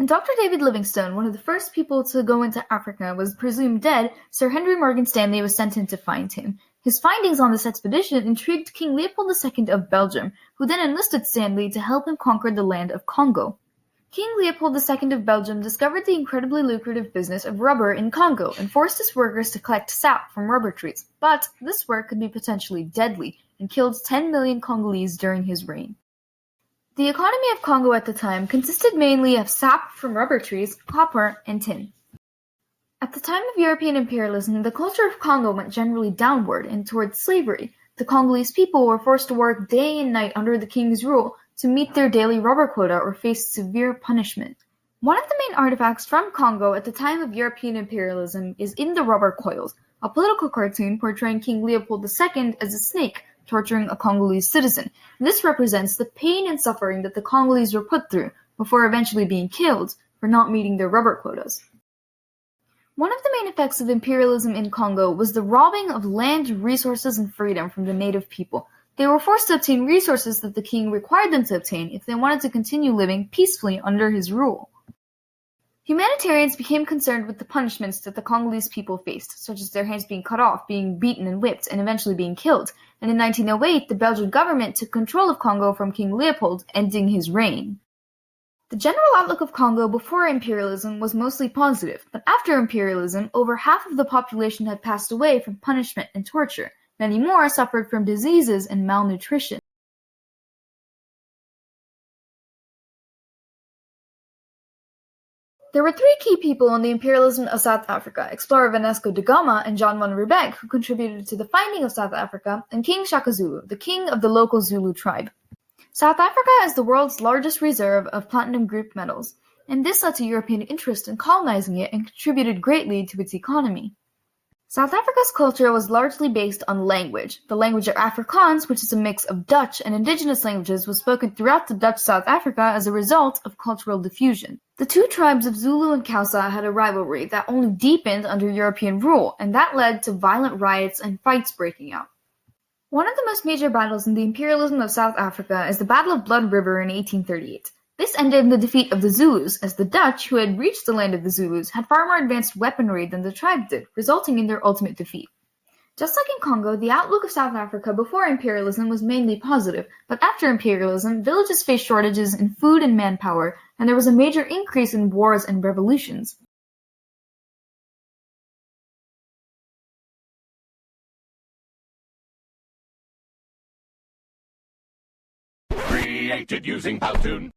When Dr. David Livingstone, one of the first people to go into Africa, was presumed dead, Sir Henry Morgan Stanley was sent in to find him. His findings on this expedition intrigued King Leopold II of Belgium, who then enlisted Stanley to help him conquer the land of Congo. King Leopold II of Belgium discovered the incredibly lucrative business of rubber in Congo and forced his workers to collect sap from rubber trees, but this work could be potentially deadly and killed 10 million Congolese during his reign. The economy of Congo at the time consisted mainly of sap from rubber trees, copper, and tin. At the time of European imperialism, the culture of Congo went generally downward and towards slavery. The Congolese people were forced to work day and night under the king's rule to meet their daily rubber quota or face severe punishment. One of the main artifacts from Congo at the time of European imperialism is In the Rubber Coils, a political cartoon portraying King Leopold II as a snake torturing a Congolese citizen. This represents the pain and suffering that the Congolese were put through before eventually being killed for not meeting their rubber quotas. One of the main effects of imperialism in Congo was the robbing of land, resources, and freedom from the native people. They were forced to obtain resources that the king required them to obtain if they wanted to continue living peacefully under his rule. Humanitarians became concerned with the punishments that the Congolese people faced, such as their hands being cut off, being beaten and whipped, and eventually being killed. And in 1908, the Belgian government took control of Congo from King Leopold, ending his reign. The general outlook of Congo before imperialism was mostly positive, but after imperialism, over half of the population had passed away from punishment and torture. Many more suffered from diseases and malnutrition. There were three key people in the imperialism of South Africa: explorer Vasco da Gama and John van Riebeeck, who contributed to the finding of South Africa, and King Shaka Zulu, the king of the local Zulu tribe. South Africa is the world's largest reserve of platinum group metals, and this led to European interest in colonizing it and contributed greatly to its economy. South Africa's culture was largely based on language. The language of Afrikaans, which is a mix of Dutch and indigenous languages, was spoken throughout the Dutch South Africa as a result of cultural diffusion. The two tribes of Zulu and Xhosa had a rivalry that only deepened under European rule, and that led to violent riots and fights breaking out. One of the most major battles in the imperialism of South Africa is the Battle of Blood River in 1838. This ended in the defeat of the Zulus, as the Dutch, who had reached the land of the Zulus, had far more advanced weaponry than the tribe did, resulting in their ultimate defeat. Just like in Congo, the outlook of South Africa before imperialism was mainly positive, but after imperialism, villages faced shortages in food and manpower, and there was a major increase in wars and revolutions. Created using Powtoon.